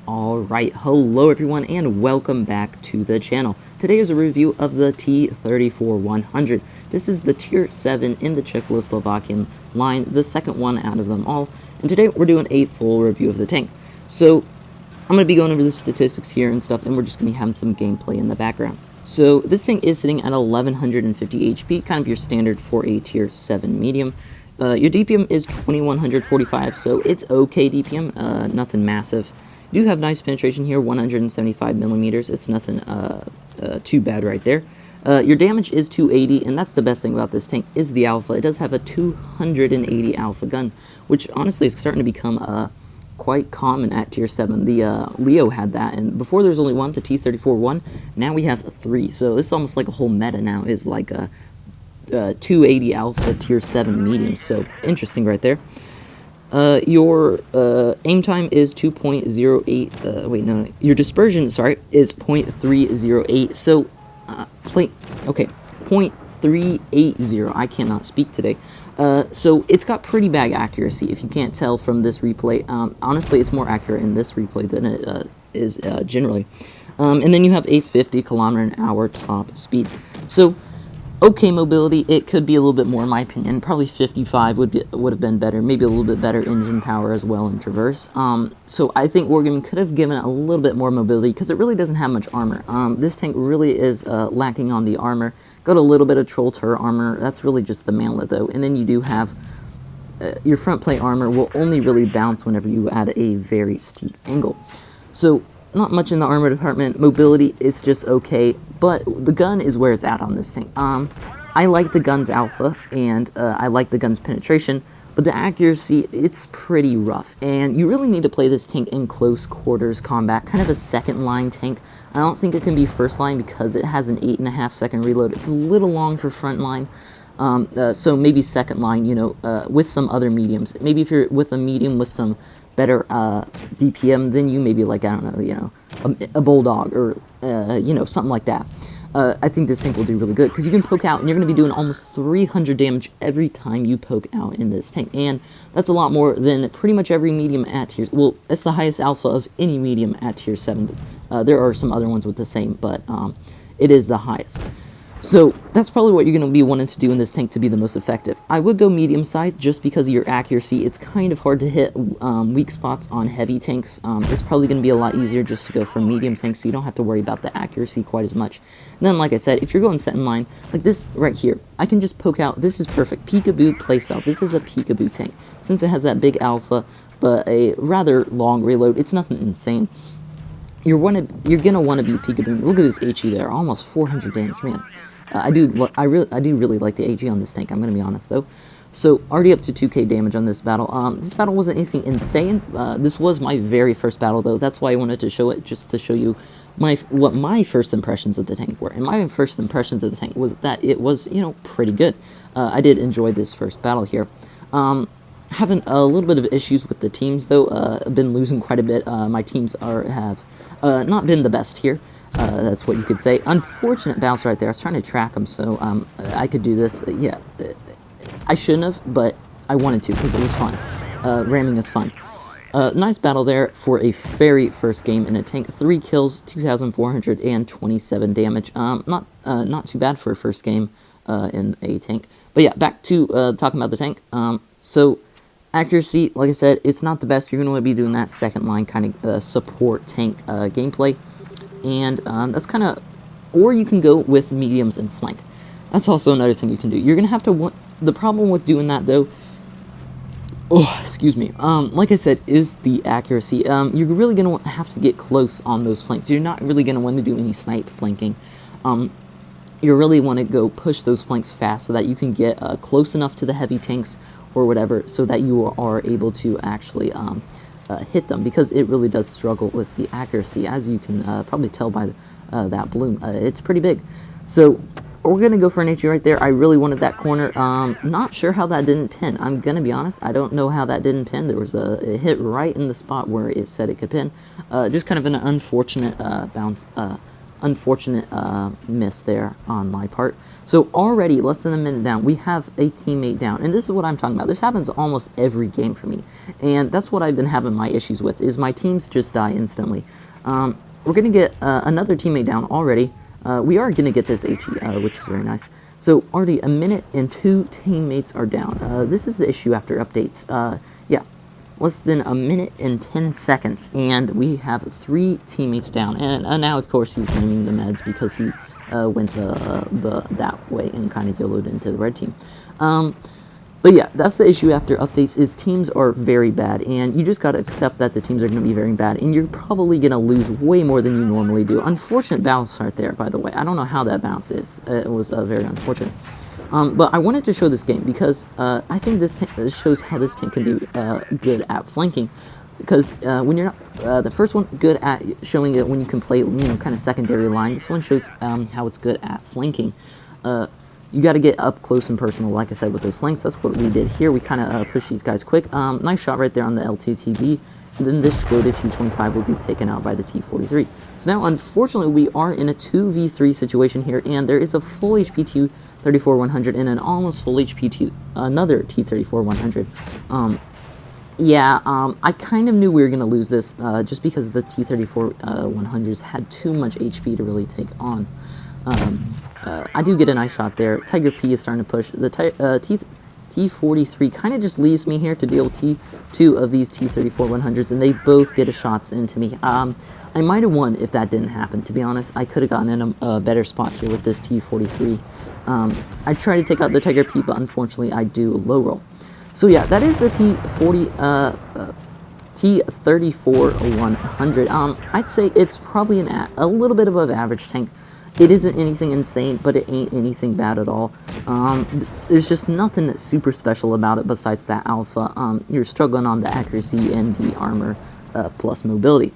Alright, hello everyone and welcome back to the channel. Today is a review of the T34 100. This is the tier 7 in the Czechoslovakian line, the second one out of them all. And today we're doing a full review of the tank. So I'm going to be going over the statistics here and stuff, and we're just going to be having some gameplay in the background. So this thing is sitting at 1150 HP, kind of your standard for a tier 7 medium. Your DPM is 2145, so it's okay DPM, nothing massive. You do have nice penetration here, 175 millimeters. It's nothing too bad right there. Your damage is 280, and that's the best thing about this tank, is the alpha. It does have a 280 alpha gun, which honestly is starting to become quite common at tier 7. The Leo had that, and before there was only one, the T34 1. Now we have 3, so this is almost like a whole meta now, is like a 280 alpha tier 7 medium, so interesting right there. Your aim time is 2.08, your dispersion, sorry, is 0.308, so, 0.380, I cannot speak today. So it's got pretty bad accuracy, if you can't tell from this replay. Honestly, it's more accurate in this replay than it is generally. And then you have a 50 km/h top speed. So, okay mobility, it could be a little bit more in my opinion. Probably 55 would have been better. Maybe a little bit better engine power as well in traverse. So I think Wargaming could have given it a little bit more mobility because it really doesn't have much armor. This tank really is lacking on the armor. Got a little bit of troll turret armor. That's really just the manlet though. And then you do have your front plate armor will only really bounce whenever you add a very steep angle. So not much in the armor department. Mobility is just okay, but the gun is where it's at on this thing. I like the gun's alpha, and I like the gun's penetration, but the accuracy, it's pretty rough, and you really need to play this tank in close quarters combat, kind of a second line tank. I don't think it can be first line because it has an 8.5 second reload. It's a little long for front line, so maybe second line, with some other mediums. Maybe if you're with a medium with some better DPM, then you maybe like, I don't know, a bulldog or something like that. I think this tank will do really good because you can poke out and you're going to be doing almost 300 damage every time you poke out in this tank, and that's a lot more than pretty much every medium at tier. Well, it's the highest alpha of any medium at tier 7. There are some other ones with the same, but it is the highest. So that's probably what you're going to be wanting to do in this tank to be the most effective. I would go medium side just because of your accuracy. It's kind of hard to hit weak spots on heavy tanks. It's probably going to be a lot easier just to go for medium tanks, so you don't have to worry about the accuracy quite as much. And then, like I said, if you're going set in line, like this right here, I can just poke out. This is perfect. Peekaboo playstyle. This is a peekaboo tank. Since it has that big alpha, but a rather long reload, it's nothing insane. You're gonna want to be peekaboo. Look at this HE there, almost 400 damage, man. I do really like the AG on this tank. I'm gonna be honest though. So already up to 2k damage on this battle. This battle wasn't anything insane. This was my very first battle though. That's why I wanted to show it, just to show you what my first impressions of the tank were. And my first impressions of the tank was that it was pretty good. I did enjoy this first battle here. Having a little bit of issues with the teams though. I've been losing quite a bit. My teams have not been the best here. That's what you could say. Unfortunate bounce right there. I was trying to track him, so I could do this. Yeah, I shouldn't have, but I wanted to because it was fun. Ramming is fun. Nice battle there for a very first game in a tank. 3 kills, 2,427 damage. Not too bad for a first game in a tank. But yeah, back to talking about the tank. So accuracy, like I said, it's not the best. You're going to want to be doing that second line kind of support tank gameplay. And that's kind of, or you can go with mediums and flank. That's also another thing you can do. You're going to have to, the problem with doing that though, excuse me, like I said, is the accuracy. You're really going to have to get close on those flanks. You're not really going to want to do any snipe flanking. You really want to go push those flanks fast so that you can get close enough to the heavy tanks or whatever so that you are able to actually hit them, because it really does struggle with the accuracy, as you can probably tell by that bloom. It's pretty big. So we're going to go for an HE right there. I really wanted that corner. Not sure how that didn't pin. I'm going to be honest. I don't know how that didn't pin. There was a hit right in the spot where it said it could pin. Just kind of an unfortunate bounce, unfortunate miss there on my part. So already, less than a minute down, we have a teammate down. And this is what I'm talking about. This happens almost every game for me. And that's what I've been having my issues with, is my teams just die instantly. We're going to get another teammate down already. We are going to get this HE, which is very nice. So already a minute and 2 teammates are down. This is the issue after updates. Yeah, less than a minute and 10 seconds, and we have 3 teammates down. And now, of course, he's blaming the meds because he went that way and kind of YOLO'd into the red team. But yeah, that's the issue after updates, is teams are very bad, and you just got to accept that the teams are going to be very bad, and you're probably going to lose way more than you normally do. Unfortunate bounce start there, by the way. I don't know how that bounce is. It was very unfortunate. But I wanted to show this game because I think this shows how this team can be good at flanking. Because when you're not the first one good at showing it when you can play, kind of secondary line. This one shows how it's good at flanking. You got to get up close and personal, like I said, with those flanks. That's what we did here. We kind of push these guys quick. Nice shot right there on the LTTB. And then this go to T25 will be taken out by the T43. So now, unfortunately, we are in a 2v3 situation here, and there is a full HP T34-100 and an almost full HP another T34-100. I kind of knew we were going to lose this just because the T34-100s had too much HP to really take on. I do get a nice shot there. Tiger P is starting to push. The T43 kind of just leaves me here to deal with T2 of these T34-100s, and they both get shots into me. I might have won if that didn't happen, to be honest. I could have gotten in a better spot here with this T43. I try to take out the Tiger P, but unfortunately I do low roll. So yeah, that is the T34-100. I'd say it's probably a little bit above average tank. It isn't anything insane, but it ain't anything bad at all. There's just nothing that's super special about it besides that alpha. You're struggling on the accuracy and the armor plus mobility.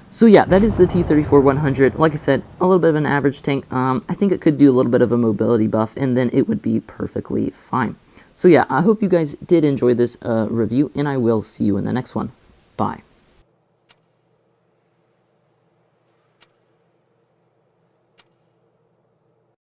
So yeah, that is the T34-100. Like I said, a little bit of an average tank. I think it could do a little bit of a mobility buff, and then it would be perfectly fine. So yeah, I hope you guys did enjoy this review, and I will see you in the next one. Bye.